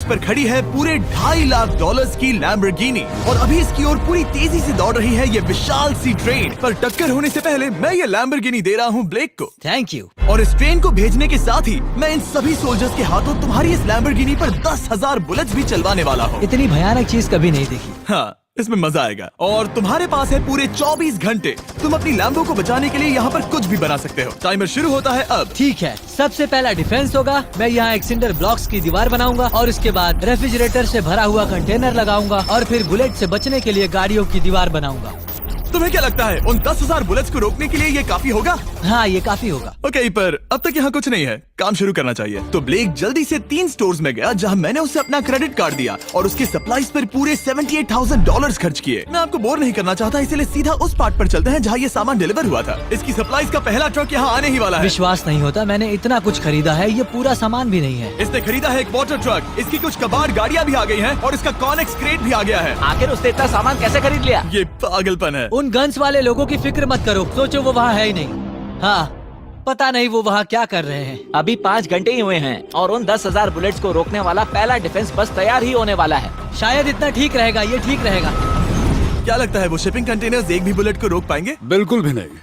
पर खड़ी है पूरे $2.5 लाख की लैम्बोर्गिनी और अभी इसकी ओर पूरी तेजी से दौड़ रही है ये विशाल सी ट्रेन। पर टक्कर होने से पहले मैं ये लैम्बोर्गिनी दे रहा हूँ ब्लेक को। Thank you. और इस ट्रेन को भेजने के साथ ही मैं इन सभी सोल्जर्स के हाथों तुम्हारी इस लैम्बोर्गिनी पर 10,000 बुलेट्स भी चलवाने वाला हूँ। इतनी भयानक चीज कभी नहीं देखी। हाँ, इसमें मजा आएगा। और तुम्हारे पास है पूरे 24 घंटे। तुम अपनी लैम्बो को बचाने के लिए यहाँ पर कुछ भी बना सकते हो। टाइमर शुरू होता है अब। ठीक है, सबसे पहला डिफेंस होगा। मैं यहाँ एक सिंडर ब्लॉक्स की दीवार बनाऊंगा और उसके बाद रेफ्रिजरेटर से भरा हुआ कंटेनर लगाऊंगा और फिर बुलेट से बचने के लिए गाड़ियों की दीवार बनाऊंगा। तुम्हें क्या लगता है उन 10,000 बुलेट्स को रोकने के लिए ये काफी होगा? हाँ, ये काफी होगा। ओके, पर अब तक यहाँ कुछ नहीं है, काम शुरू करना चाहिए। तो ब्लेक जल्दी से 3 स्टोर्स में गया जहाँ मैंने उसे अपना क्रेडिट कार्ड दिया और उसके सप्लाईज पर पूरे $78,000 खर्च किए। मैं आपको बोर नहीं करना चाहता, इसलिए सीधा उस पार्ट पर चलते हैं जहाँ ये सामान डिलीवर हुआ था। इसकी सप्लाईज का पहला ट्रक यहाँ आने ही वाला है। विश्वास नहीं होता, मैंने इतना कुछ खरीदा है, ये पूरा सामान भी नहीं है। इसने खरीदा है एक वाटर ट्रक, इसकी कुछ कबाड़ गाड़ियाँ भी आ गई हैं और इसका कॉनेक्स क्रेट भी आ गया है। आखिर उसने इतना सामान कैसे खरीद लिया? ये पागलपन है। उन गन्स वाले लोगों की फिक्र मत करो, सोचो वो वहाँ है ही नहीं। हाँ, पता नहीं वो वहाँ क्या कर रहे हैं। अभी 5 घंटे ही हुए हैं और उन 10,000 बुलेट्स को रोकने वाला पहला डिफेंस बस तैयार ही होने वाला है। शायद इतना ठीक रहेगा, ये ठीक रहेगा। क्या लगता है वो शिपिंग कंटेनर्स एक भी बुलेट को रोक पाएंगे? बिल्कुल भी नहीं।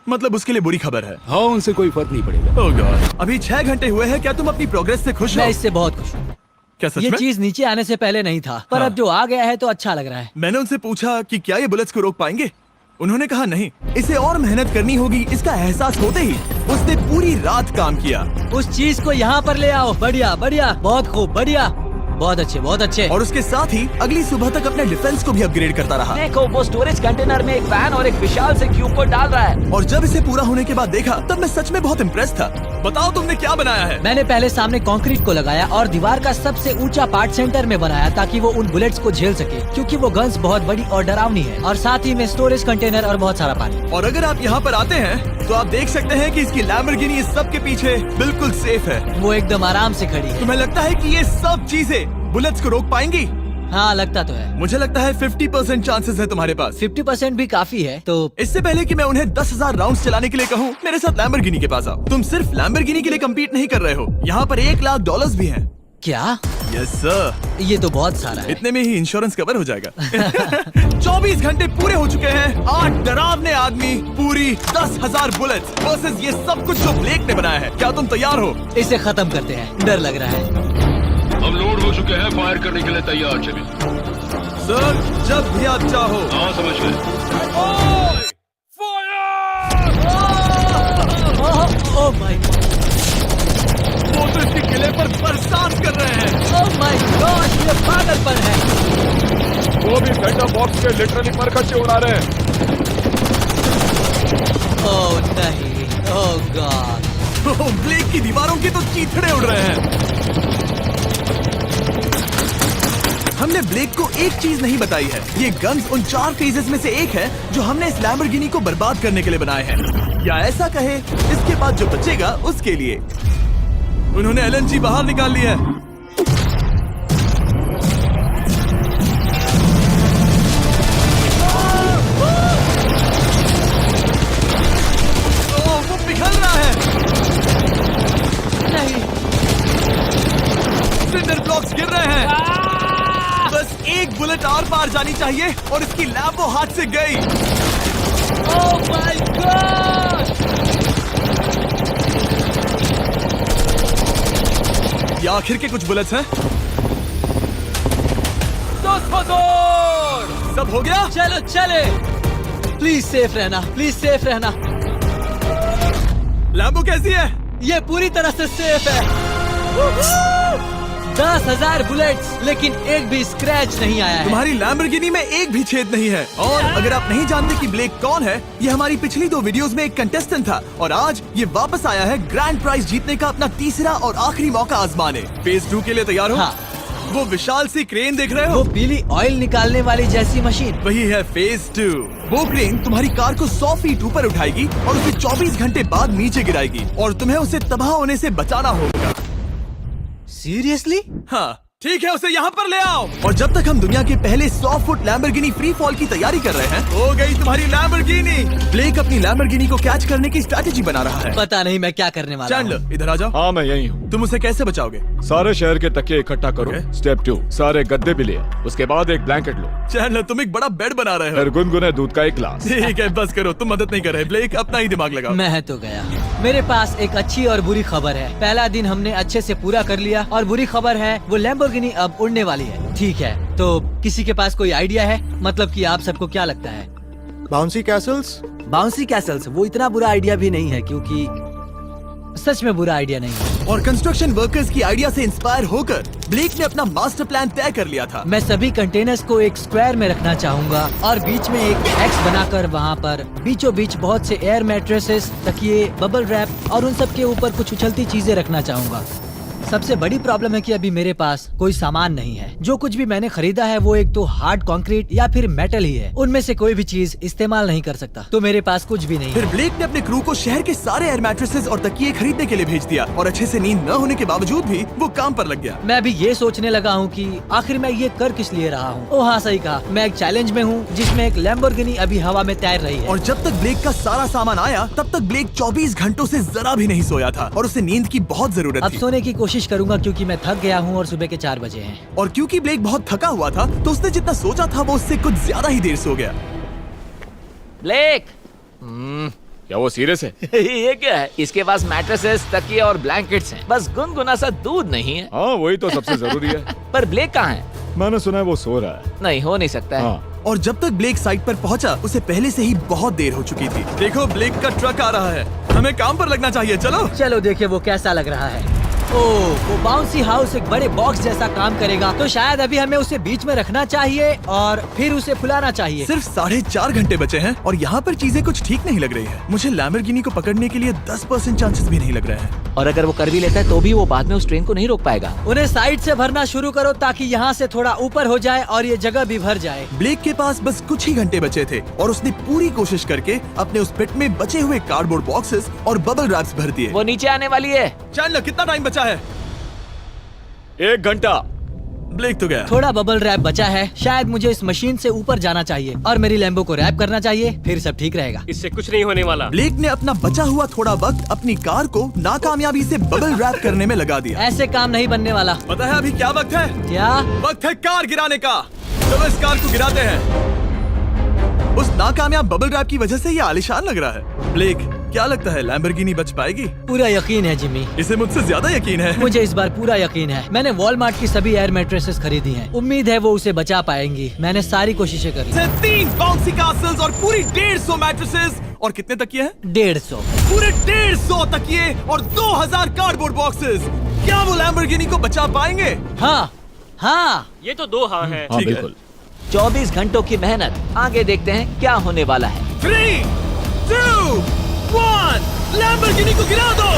मतलब उसके लिए बुरी खबर है। हाँ, उनसे कोई फर्क नहीं पड़ेगा। ओह गॉड, अभी 6 घंटे हुए हैं। क्या तुम अपनी प्रोग्रेस से खुश हो? मैं इससे बहुत खुश हूँ। क्या सच ये में? चीज नीचे आने से पहले नहीं था, पर हाँ। अब जो आ गया है तो अच्छा लग रहा है। मैंने उनसे पूछा कि क्या ये बुलेट्स को रोक पाएंगे। उन्होंने कहा नहीं, इसे और मेहनत करनी होगी। इसका एहसास होते ही उसने पूरी रात काम किया। उस चीज को यहाँ पर ले आओ। बढ़िया बढ़िया, बहुत खूब, बढ़िया, बहुत अच्छे, बहुत अच्छे। और उसके साथ ही अगली सुबह तक अपने डिफेंस को भी अपग्रेड करता रहा। देखो, वो स्टोरेज कंटेनर में एक वैन और एक विशाल से क्यूब को डाल रहा है। और जब इसे पूरा होने के बाद देखा तब मैं सच में बहुत इम्प्रेस था। बताओ तुमने क्या बनाया है? मैंने पहले सामने कंक्रीट को लगाया और दीवार का सबसे ऊंचा पार्ट सेंटर में बनाया ताकि वो उन बुलेट्स को झेल सके, क्योंकि वो गन्स बहुत बड़ी और डरावनी है। और साथ ही में स्टोरेज कंटेनर और बहुत सारा पानी। और अगर आप यहाँ पर आते हैं तो आप देख सकते हैं कि इसकी लैम्बोर्गिनी इस सब के पीछे बिल्कुल सेफ है। वो एकदम आराम से खड़ी है। तुम्हें लगता है कि ये सब चीजें बुलेट्स को रोक पाएंगी? हाँ, लगता तो है। मुझे लगता है 50% चांसेस है तुम्हारे पास। 50% भी काफी है। तो इससे पहले कि मैं उन्हें 10,000 राउंड्स चलाने के लिए कहूँ, मेरे साथ लैम्बोर्गिनी के पास आओ। तुम सिर्फ लैम्बोर्गिनी के लिए कम्पीट नहीं कर रहे हो, यहाँ पर $1 लाख भी हैं। क्या? Yes sir. ये तो बहुत सारा है। इतने में ही इंश्योरेंस कवर हो जाएगा। 24 घंटे पूरे हो चुके हैं। 8 डरावने आदमी, पूरी 10,000 बुलेट्स वर्सेस ये सब कुछ जो ब्लेक ने बनाया है। क्या तुम तैयार हो? इसे खत्म करते हैं, डर लग रहा है। हम लोड हो चुके हैं, फायर करने के लिए तैयार। चलिए सर, जब भी आप चाहो। हाँ, समझ गए। ओह माय गॉड, वो तो इसके किले पर बरसात कर रहे हैं। ओह माय गॉड, ये पागलपन है। वो भी सेटअप बॉक्स के लिटरली पर कच्चे उड़ा रहे हैं। ओह नहीं, ओह गॉड। ब्लेक की दीवारों के तो चीथड़े उड़ रहे हैं। हमने ब्लेक को एक चीज नहीं बताई है, ये गन्स उन 4 फेजेस में से एक है जो हमने इस लैम्बोर्गिनी को बर्बाद करने के लिए बनाए हैं। या ऐसा कहे, इसके बाद जो बचेगा उसके लिए। उन्होंने LNG बाहर निकाल लिया है। वो पिघल रहा है। नहीं, सिंडर ब्लॉक्स गिर रहे हैं। बस एक बुलेट और पार जानी चाहिए और इसकी लैम्बो हाथ से गई। Oh my God. ये आखिर के कुछ बुलेट्स हैं। सब हो गया? चलो चले। प्लीज सेफ रहना, प्लीज सेफ रहना। लैम्बो कैसी है? ये पूरी तरह से सेफ है। 10,000 बुलेट्स, लेकिन एक भी स्क्रैच नहीं आया है। तुम्हारी लैम्बोर्गिनी में एक भी छेद नहीं है। और अगर आप नहीं जानते कि ब्लेक कौन है, ये हमारी पिछली 2 वीडियोस में एक कंटेस्टेंट था और आज ये वापस आया है ग्रैंड प्राइज जीतने का अपना तीसरा और आखिरी मौका आजमाने। फेज 2 के लिए तैयार हो? हाँ। वो विशाल सी क्रेन देख रहे वो हो? पीली ऑयल निकालने वाली जैसी मशीन। वही है फेज 2। वो क्रेन तुम्हारी कार को 100 फीट ऊपर उठाएगी और उसे 24 घंटे बाद नीचे गिराएगी और तुम्हें उसे तबाह होने से बचाना होगा। सीरियसली? हाँ, ठीक है, उसे यहाँ पर ले आओ। और जब तक हम दुनिया के पहले 100 फुट लैम्बोर्गिनी फ्री फॉल की तैयारी कर रहे हैं, हो गई तुम्हारी लैम्बोर्गिनी। ब्लेक अपनी लैम्बोर्गिनी को कैच करने की स्ट्रैटेजी बना रहा है। पता नहीं मैं क्या करने वाला हूँ। चैंडलर इधर आ जाओ। हाँ मैं यही हूँ। तुम उसे कैसे बचाओगे? सारे शहर के तकिए इकट्ठा करो। Okay. स्टेप 2, सारे गद्दे भी ले आओ। उसके बाद एक ब्लैंकेट लो। चैंडलर तुम एक बड़ा बेड बना रहे हो। फिर गुनगुने दूध का एक गिलास। ठीक है, बस करो, तुम मदद नहीं कर रहे। ब्लेक अपना ही दिमाग लगाओ। मैं तो गया। मेरे पास एक अच्छी और बुरी खबर है। पहला दिन हमने अच्छे से पूरा कर लिया और बुरी खबर है वो लैम्बोर्गिनी अब उड़ने वाली है। ठीक है, तो किसी के पास कोई आइडिया है? मतलब कि आप सबको क्या लगता है? Bouncy Castle's? बाउंसी कैसल्स वो इतना बुरा आइडिया भी नहीं है, क्योंकि सच में बुरा आइडिया नहीं है। और कंस्ट्रक्शन वर्कर्स की आइडिया से इंस्पायर होकर ब्लेक ने अपना मास्टर प्लान तय कर लिया था। मैं सभी कंटेनर्स को एक स्क्वायर में रखना चाहूंगा और बीच में एक एक्स बनाकर वहाँ पर बीचों बीच बहुत से एयर मैट्रेसेस, तकिए, बबल रैप और उन सब के ऊपर कुछ उछलती चीजें रखना चाहूंगा। सबसे बड़ी प्रॉब्लम है कि अभी मेरे पास कोई सामान नहीं है। जो कुछ भी मैंने खरीदा है वो एक तो हार्ड कंक्रीट या फिर मेटल ही है। उनमें से कोई भी चीज इस्तेमाल नहीं कर सकता, तो मेरे पास कुछ भी नहीं फिर है। ब्लेक ने अपने क्रू को शहर के सारे एयर मैट्रेसेस और तकिए खरीदने के लिए भेज दिया और अच्छे से नींद न होने के बावजूद भी वो काम पर लग गया। मैं अभी ये सोचने लगा हूँ कि आखिर मैं ये कर किस लिए रहा हूँ। ओह हाँ, सही कहा, मैं एक चैलेंज में हूँ जिसमें एक लैम्बोर्गिनी अभी हवा में तैर रही है। और जब तक ब्लेक का सारा सामान आया तब तक ब्लेक 24 घंटों से जरा भी नहीं सोया था और उसे नींद की बहुत जरूरत अब थी। सोने की कोशिश करूंगा क्योंकि मैं थक गया हूँ और सुबह के 4 बजे हैं। और क्योंकि ब्लेक बहुत थका हुआ था तो उसने जितना सोचा था वो उससे कुछ ज्यादा ही देर सो गया। ब्लेक क्या वो सीरियस है? ये क्या है? इसके पास मैट्रेसेस, तकिए और ब्लैंकेट्स हैं। बस गुनगुना सा दूध नहीं है। हाँ वही तो सबसे जरूरी है। पर ब्लेक कहाँ है? मैंने सुना है वो सो रहा है। नहीं, हो नहीं सकता है। हाँ और जब तक ब्लेक साइट पर पहुंचा उसे पहले से ही बहुत देर हो चुकी थी। देखो ब्लेक का ट्रक आ रहा है, हमें काम पर लगना चाहिए। चलो चलो देखिए वो कैसा लग रहा है। ओह, वो बाउंसी हाउस एक बड़े बॉक्स जैसा काम करेगा, तो शायद अभी हमें उसे बीच में रखना चाहिए और फिर उसे फुलाना चाहिए। सिर्फ 4.5 घंटे बचे हैं और यहाँ पर चीजें कुछ ठीक नहीं लग रही है। मुझे लैम्बोर्गिनी को पकड़ने के लिए 10% चांसेस भी नहीं लग रहे हैं। और अगर वो कर भी लेता है तो भी वो बाद में उस ट्रेन को नहीं रोक पाएगा। उन्हें साइड से भरना शुरू करो ताकि यहाँ से थोड़ा ऊपर हो जाए और ये जगह भी भर जाए। ब्लेक के पास बस कुछ ही घंटे बचे थे और उसने पूरी कोशिश करके अपने उस पिट में बचे हुए कार्डबोर्ड बॉक्सेस और बबल रैप्स भर दिए। वो नीचे आने वाली है। चैंडलर कितना टाइम बचा है? 1 घंटा। ब्लेक तो गया। थोड़ा बबल रैप बचा है। शायद मुझे इस मशीन से ऊपर जाना चाहिए और मेरी लैम्बो को रैप करना चाहिए, फिर सब ठीक रहेगा। इससे कुछ नहीं होने वाला। ब्लेक ने अपना बचा हुआ थोड़ा वक्त अपनी कार को नाकामयाबी से बबल रैप करने में लगा दिया। ऐसे काम नहीं बनने वाला। पता है अभी क्या वक्त है? क्या? वक्त है कार गिराने का। चलो इस कार को गिराते हैं। उस नाकामयाब बबल रैप की वजह से ये आलीशान लग रहा है। ब्लेक क्या लगता है लैम्बोर्गिनी बच पाएगी? पूरा यकीन है जिमी, इसे मुझसे ज्यादा यकीन है। मुझे इस बार पूरा यकीन है। मैंने वॉलमार्ट की सभी एयर मैट्रेसेस खरीदी हैं। उम्मीद है वो उसे बचा पाएंगी। मैंने सारी कोशिशें करी। 3 बाउंसी कैसल्स और पूरी 150 मैट्रेसेस और कितने तकिए हैं? 150। पूरे 150 तकिए और 2000 कार्डबोर्ड बॉक्सेस। क्या वो लैम्बोर्गिनी को बचा पाएंगे? हाँ हाँ, ये तो 2 हाँ है। हाँ ठीक है। बिल्कुल। 24 घंटों की मेहनत। आगे देखते हैं क्या होने वाला है। 3, 2, 1 लैम्बोर्गिनी को गिरा दो।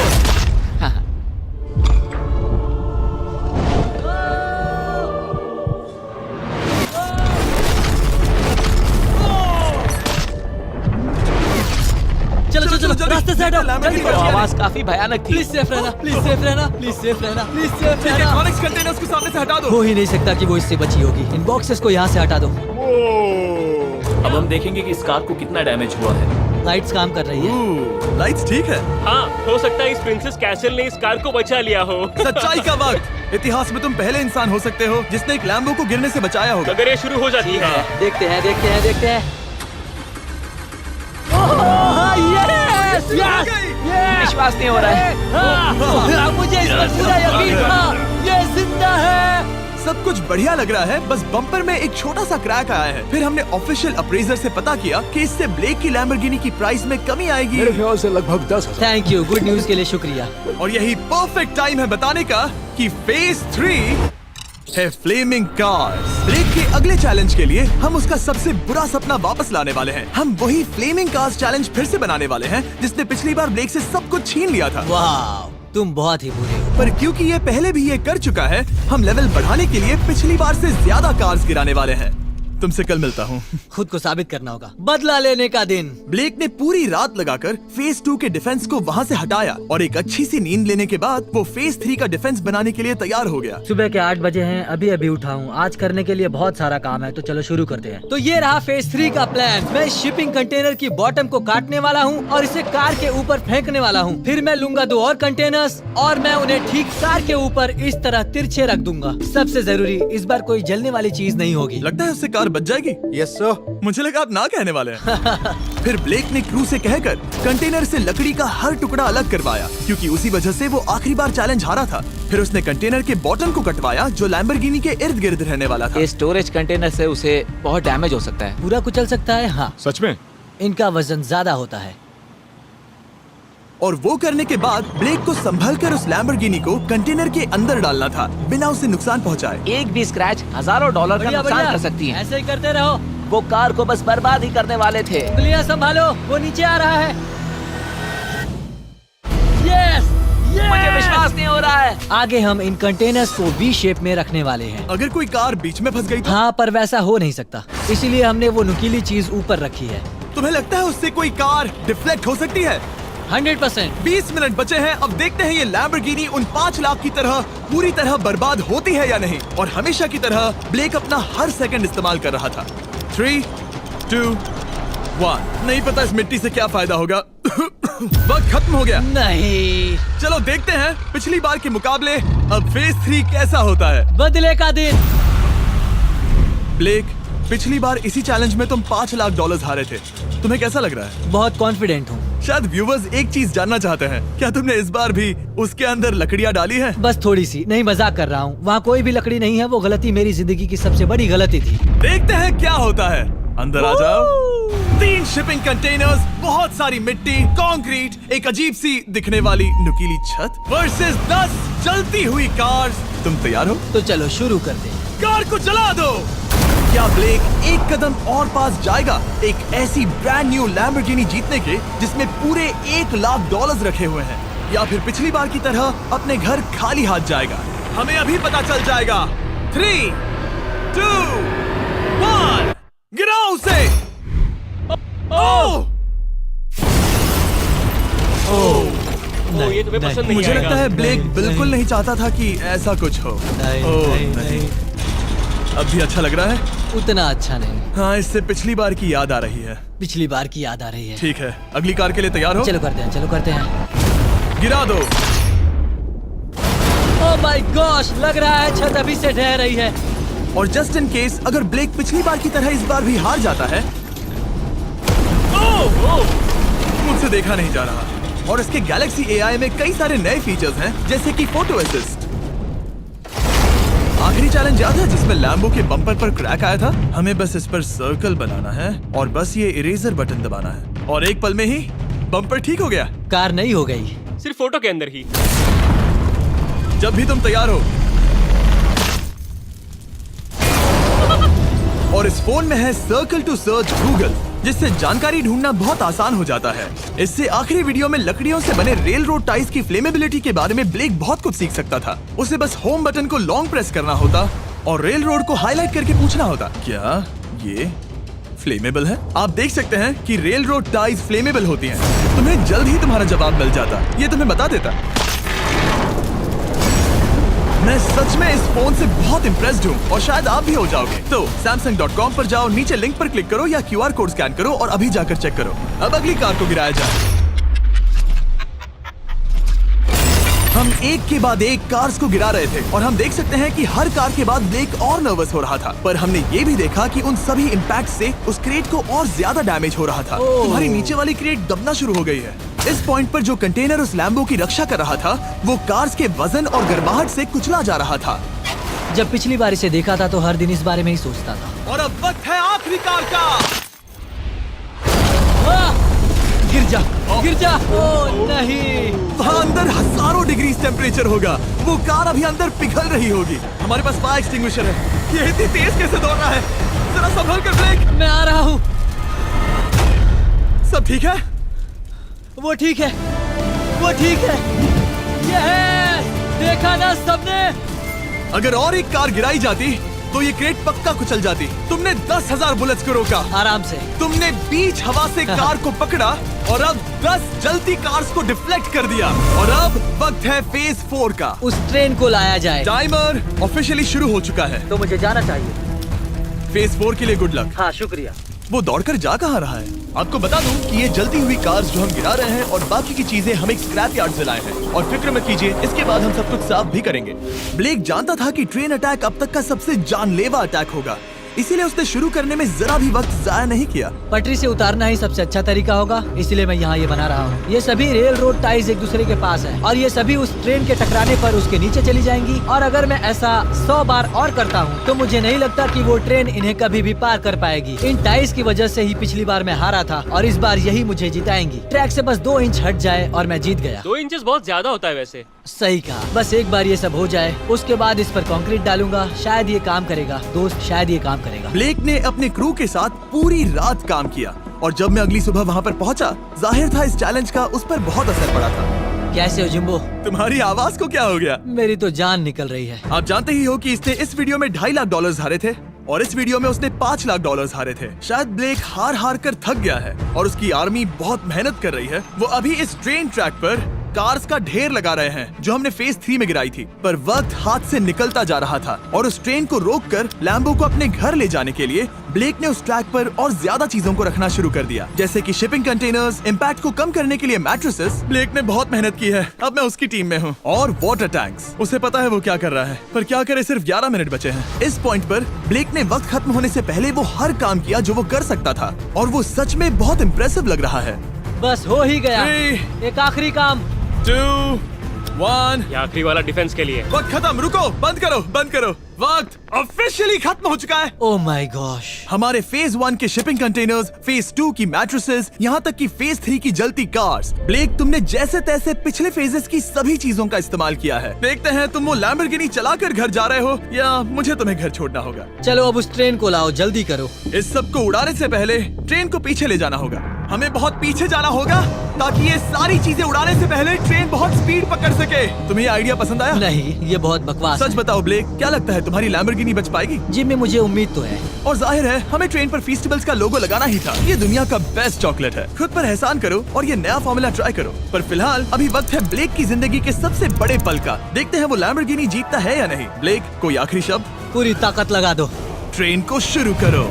चलो चलो चलो, रास्ते से हटो, जल्दी वो करो। आवाज काफी भयानक थी। प्लीज सेफ रहना, प्लीज सेफ रहना, प्लीज सेफ रहना, प्लीज सेफ ठीक है, रहना। कॉनिक्स कंटेनर्स को सामने से हटा दो। हो ही नहीं सकता कि वो इससे बची होगी। इन बॉक्सेस को यहाँ से हटा दो। अब हम देखेंगे कि इस कार को कितना डैमेज हुआ है। लाइट्स काम कर रही है। लाइट्स ठीक है। हाँ, हो सकता है इस प्रिंसेस कैसल ने इस कार को बचा लिया हो। सच्चाई का वक्त। इतिहास में तुम पहले इंसान हो सकते हो जिसने एक लैम्बो को गिरने से बचाया होगा। अगर ये शुरू हो जाती है। देखते हैं देखते हैं देखते हैं। ओह, yes, yes, yes, विश्वास नहीं हो रहा है। हाँ, मुझे इस पर पूरा यकीन था। ये जिंदा है। सब कुछ बढ़िया लग रहा है, बस बम्पर में एक छोटा सा क्रैक आया है। फिर हमने ऑफिशियल अप्रेजर से पता किया कि इससे ब्लेक की लैम्बोर्गिनी की प्राइस में कमी आएगी। मेरे ख्याल से लगभग 10,000। थैंक यू, गुड न्यूज के लिए शुक्रिया। और यही परफेक्ट टाइम है बताने का कि फेज 3 है फ्लेमिंग कार्स। ब्लेक के अगले चैलेंज के लिए हम उसका सबसे बुरा सपना वापस लाने वाले हैं। हम वही फ्लेमिंग कार्स चैलेंज फिर से बनाने वाले हैं जिसने पिछली बार ब्लेक से सब कुछ छीन लिया था। वाह, तुम बहुत ही बुरे हो। पर क्योंकि ये पहले भी ये कर चुका है, हम लेवल बढ़ाने के लिए पिछली बार से ज्यादा कार्स गिराने वाले हैं। तुमसे कल मिलता हूँ। खुद को साबित करना होगा। बदला लेने का दिन। ब्लेक ने पूरी रात लगाकर फेज 2 के डिफेंस को वहाँ से हटाया और एक अच्छी सी नींद लेने के बाद वो फेज 3 का डिफेंस बनाने के लिए तैयार हो गया। सुबह के 8 बजे हैं, अभी अभी उठा हूँ। आज करने के लिए बहुत सारा काम है, तो चलो शुरू करते हैं। तो ये रहा फेज 3 का प्लान। मैं शिपिंग कंटेनर की बॉटम को काटने वाला हूँ और इसे कार के ऊपर फेंकने वाला हूँ। फिर मैं लूंगा 2 और कंटेनर्स और मैं उन्हें ठीक कार के ऊपर इस तरह तिरछे रख दूंगा। सबसे जरूरी, इस बार कोई जलने वाली चीज नहीं होगी। लगता है उससे कार बच जाएगी। Yes, sir. मुझे लगा आप ना कहने वाले हैं। फिर ब्लेक ने क्रू से कहकर कंटेनर से लकड़ी का हर टुकड़ा अलग करवाया, क्योंकि उसी वजह से वो आखिरी बार चैलेंज हारा था। फिर उसने कंटेनर के बॉटम को कटवाया जो लैम्बोर्गिनी के इर्द गिर्द रहने वाला था। ये स्टोरेज कंटेनर से उसे बहुत डैमेज हो सकता है। पूरा कुचल सकता है। हाँ, सच में? इनका वजन ज्यादा होता है। और वो करने के बाद ब्लेक को संभलकर उस लैम्बोर्गिनी को कंटेनर के अंदर डालना था बिना उसे नुकसान पहुंचाए। एक भी स्क्रैच हजारों डॉलर का बढ़िया, नुकसान बढ़िया। कर सकती है। ऐसे ही करते रहो। वो कार को बस बर्बाद ही करने वाले थे। उंगलियां संभालो, वो नीचे आ रहा है। यस, मुझे विश्वास नहीं हो रहा है। आगे हम इन कंटेनर्स को वी शेप में रखने वाले हैं। अगर कोई कार बीच में फंस गई तो हाँ, पर वैसा हो नहीं सकता, इसीलिए हमने वो नुकीली चीज ऊपर रखी है। तुम्हें लगता है उससे कोई कार डिफ्लेक्ट हो सकती है? 100%। 20 मिनट बचे हैं। अब देखते हैं ये लैम्बोर्गिनी उन 5 लाख की तरह पूरी तरह बर्बाद होती है या नहीं। और हमेशा की तरह ब्लेक अपना हर सेकंड इस्तेमाल कर रहा था। 3, 2, 1। नहीं पता इस मिट्टी से क्या फायदा होगा। वक्त खत्म हो गया। नहीं, चलो देखते हैं पिछली बार के मुकाबले अब फेज 3 कैसा होता है। बदले का दिन। ब्लेक, पिछली बार इसी चैलेंज में तुम $5 लाख हारे थे। तुम्हें कैसा लग रहा है? बहुत कॉन्फिडेंट हूँ। शायद व्यूवर्स एक चीज जानना चाहते हैं, क्या तुमने इस बार भी उसके अंदर लकड़ियाँ डाली हैं? बस थोड़ी सी, नहीं मजाक कर रहा हूँ। वहाँ कोई भी लकड़ी नहीं है। वो गलती मेरी जिंदगी की सबसे बड़ी गलती थी। देखते हैं क्या होता है। अंदर आ जाओ। 3 शिपिंग कंटेनर्स, बहुत सारी मिट्टी, कंक्रीट, एक अजीब सी दिखने वाली नुकीली छत वर्सेस 10 जलती हुई कार्स। तुम तैयार हो? तो चलो शुरू करते हैं। कार को जला दो। क्या ब्लेक एक कदम और पास जाएगा एक ऐसी ब्रांड न्यू लैम्बोर्गिनी जीतने के जिसमें पूरे $1 लाख रखे हुए हैं, या फिर पिछली बार की तरह अपने घर खाली हाथ जाएगा? हमें अभी पता चल जाएगा। 3, 2, 1, गिराओ उसे। ओह! ओ, ये तुम्हें पसंद नहीं मुझे आएगा। लगता है ब्लेक बिल्कुल नहीं चाहता था कि ऐसा कुछ हो। ओह, नहीं। अब भी अच्छा लग रहा है? उतना अच्छा नहीं। हाँ, इससे पिछली बार की याद आ रही है। पिछली बार की याद आ रही है। ठीक है, अगली कार के लिए तैयार हो? चलो करते हैं, चलो करते हैं। गिरा दो। ओह माय गॉश, लग रहा है छत अभी से ढह रही है। और जस्ट इन केस अगर ब्लेक पिछली बार की तरह इस बार भी हार जाता है, मुझसे देखा नहीं जा रहा। और इसके गैलेक्सी एआई में कई सारे नए फीचर्स हैं, जैसे कि फोटो असिस्ट। आखिरी चैलेंज याद है जिसमें लैम्बो के बम्पर पर क्रैक आया था? हमें बस इस पर सर्कल बनाना है और बस ये इरेजर बटन दबाना है और एक पल में ही बम्पर ठीक हो गया। कार नहीं हो गई, सिर्फ फोटो के अंदर ही। जब भी तुम तैयार हो। और इस फोन में है सर्कल टू सर्च गूगल, जिससे जानकारी ढूंढना बहुत आसान हो जाता है। इससे आखिरी वीडियो में लकड़ियों से बने रेल रोड टाइज की फ्लेमेबिलिटी के बारे में ब्लेक बहुत कुछ सीख सकता था। उसे बस होम बटन को लॉन्ग प्रेस करना होता और रेल रोड को हाईलाइट करके पूछना होता, क्या ये फ्लेमेबल है? आप देख सकते हैं कि रेल रोड टाइज फ्लेमेबल होती हैं। तुम्हें जल्द ही तुम्हारा जवाब मिल जाता, ये तुम्हें बता देता। मैं सच में इस फोन से बहुत इम्प्रेस्ड हूँ और शायद आप भी हो जाओगे। तो Samsung.com पर जाओ, नीचे लिंक पर क्लिक करो या QR कोड स्कैन करो और अभी जाकर चेक करो। अब अगली कार को गिराया जाए। हम एक के बाद एक कार्स को गिरा रहे थे और हम देख सकते हैं कि हर कार के बाद ब्लेक और नर्वस हो रहा था, पर हमने ये भी देखा कि उन सभी इम्पैक्ट से उस क्रेट को और ज्यादा डैमेज हो रहा था। तुम्हारी नीचे वाली क्रेट दबना शुरू हो गई है। इस पॉइंट पर जो कंटेनर उस लैम्बो की रक्षा कर रहा था, वो कार्स के वजन और गर्माहट से कुचला जा रहा था। जब पिछली बार इसे देखा था तो हर दिन इस बारे में ही सोचता था। और अब वक्त है आखिरी कार का। गिर जा, गिर जा। ओह नहीं, वहाँ अंदर हजारों डिग्री टेम्परेचर होगा। वो कार अभी अंदर पिघल रही होगी। हमारे पास फायर एक्सटिंग्विशर है। ये इतनी तेज कैसे दौड़ रहा है? जरा संभल कर ब्लेक। मैं आ रहा हूँ। सब ठीक है? वो ठीक है, वो ठीक है। ये है, देखा ना सबने? अगर और एक कार गिराई जाती तो ये क्रेट पक्का कुचल जाती। तुमने 10,000 बुलेट्स को रोका, आराम से। तुमने बीच हवा से कार को पकड़ा और अब 10 जलती कार्स को डिफ्लेक्ट कर दिया। और अब वक्त है फेज 4 का। उस ट्रेन को लाया जाए। टाइमर ऑफिशियली शुरू हो चुका है। तो मुझे जाना चाहिए। फेज 4 के लिए गुड लक। हाँ, शुक्रिया। वो दौड़कर जा कहाँ रहा है? आपको बता दूं कि ये जलती हुई कार्स जो हम गिरा रहे हैं और बाकी की चीजें हम एक स्क्रैप यार्ड से लाए हैं। और फिक्र मत कीजिए, इसके बाद हम सब कुछ साफ भी करेंगे। ब्लेक जानता था कि ट्रेन अटैक अब तक का सबसे जानलेवा अटैक होगा, इसीलिए उसने शुरू करने में जरा भी वक्त जाया नहीं किया। पटरी से उतारना ही सबसे अच्छा तरीका होगा, इसलिए मैं यहाँ ये बना रहा हूँ। ये सभी रेल रोड टाइज एक दूसरे के पास है और ये सभी उस ट्रेन के टकराने पर उसके नीचे चली जाएंगी। और अगर मैं ऐसा 100 बार और करता हूँ तो मुझे नहीं लगता कि वो ट्रेन इन्हें कभी भी पार कर पाएगी। इन टाइज की वजह से ही पिछली बार मैं हारा था और इस बार यही मुझे जिताएंगी। ट्रैक से बस 2 इंच हट जाए और मैं जीत गया। 2 इंचेस बहुत ज्यादा होता है वैसे। सही कहा। बस एक बार ये सब हो जाए, उसके बाद इस पर कंक्रीट डालूंगा। शायद ये काम करेगा दोस्त, शायद ये काम करेगा। ब्लेक ने अपने क्रू के साथ पूरी रात काम किया और जब मैं अगली सुबह वहाँ पर पहुँचा, जाहिर था इस चैलेंज का उस पर बहुत असर पड़ा था। कैसे हो जिम्बो? तुम्हारी आवाज को क्या हो गया? मेरी तो जान निकल रही है। आप जानते ही हो कि इसने इस वीडियो में $2.5 लाख हारे थे और इस वीडियो में उसने $5 लाख हारे थे। शायद ब्लेक हार हार कर थक गया है और उसकी आर्मी बहुत मेहनत कर रही है। वो अभी इस ट्रेन ट्रैक पर कार्स का ढेर लगा रहे हैं जो हमने फेज 3 में गिराई थी। पर वक्त हाथ से निकलता जा रहा था और उस ट्रेन को रोककर लैम्बो को अपने घर ले जाने के लिए ब्लेक ने उस ट्रैक पर और ज्यादा चीजों को रखना शुरू कर दिया, जैसे कि शिपिंग कंटेनर्स, इम्पैक्ट को कम करने के लिए मैट्रेसेस। ब्लेक ने बहुत मेहनत की है, अब मैं उसकी टीम में हूँ। और वाटर टैंक्स, उसे पता है वो क्या कर रहा है, पर क्या करे, सिर्फ 11 मिनट बचे हैं। इस पॉइंट पर ब्लेक ने वक्त खत्म होने से पहले वो हर काम किया जो वो कर सकता था और वो सच में बहुत इम्प्रेसिव लग रहा है। बस हो ही गया। 3, एक आखिरी काम। 2, 1। ये आखिरी वाला डिफेंस के लिए। वक्त खत्म, रुको, बंद करो, बंद करो। वक्त ऑफिशियली खत्म हो चुका है। Oh my gosh. हमारे फेज 1 के शिपिंग कंटेनर्स, फेज 2 की मैट्रेसेस, यहाँ तक कि फेज 3 की जलती कार्स। ब्लेक, तुमने जैसे तैसे पिछले फेजेस की सभी चीजों का इस्तेमाल किया है। देखते हैं तुम वो लैम्बोर्गिनी चलाकर घर जा रहे हो या मुझे तुम्हें घर छोड़ना होगा। चलो अब उस ट्रेन को लाओ, जल्दी करो। इस सब को उड़ाने से पहले ट्रेन को पीछे ले जाना होगा। हमें बहुत पीछे जाना होगा ताकि ये सारी चीजें उड़ाने से पहले ट्रेन बहुत स्पीड पकड़ सके। तुम्हें ये आइडिया पसंद आया? नहीं, ये बहुत बकवास सच है। बताओ ब्लेक, क्या लगता है तुम्हारी लैम्बोर्गिनी बच पाएगी? जिम्मी, मुझे उम्मीद तो है। और जाहिर है हमें ट्रेन पर फेस्टिवल्स का लोगो लगाना ही था। ये दुनिया का बेस्ट चॉकलेट है। खुद पर एहसान करो और ये नया फॉर्मूला ट्राई करो। पर फिलहाल अभी वक्त है ब्लेक की जिंदगी के सबसे बड़े पल का। देखते हैं वो लैम्बोर्गिनी जीतता है या नहीं। ब्लेक, कोई आखिरी शब्द? पूरी ताकत लगा दो। ट्रेन को शुरू करो।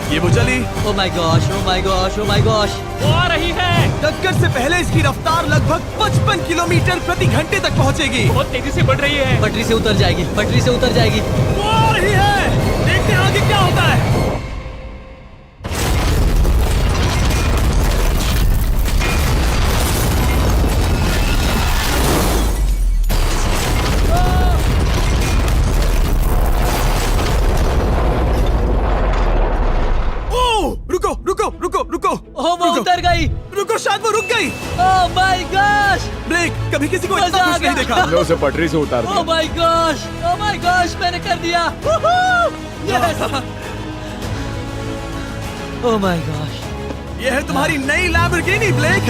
ये वो चली। Oh my gosh, oh my gosh, oh my gosh. वो आ रही है। टक्कर से पहले इसकी रफ्तार लगभग 55 किलोमीटर प्रति घंटे तक पहुंचेगी। बहुत तेजी से बढ़ रही है। पटरी से उतर जाएगी, पटरी से उतर जाएगी। वो आ रही है। देखते हैं आगे क्या होता है। रुको रुको रुको रुको। ओह, वो रुको, उतर गई। रुको, शायद वो रुक गई। Oh my gosh. ब्लेक, कभी किसी को मजा इतना आ खुश नहीं गया। देखा। हमने उसे पटरी से उतार ओह दिया। My gosh, oh my gosh, मैंने कर दिया। यस। Oh my gosh. ये है तुम्हारी नई लैम्बोर्गिनी ब्लेक।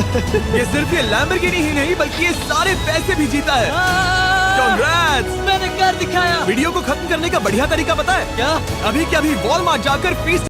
ये सिर्फ ये लैम्बोर्गिनी ही नहीं बल्कि ये सारे पैसे भी जीता है। Congrats! मैंने कर दिखाया। वीडियो को खत्म करने का बढ़िया तरीका पता है क्या? अभी के अभी वॉलमार्ट जाकर फीस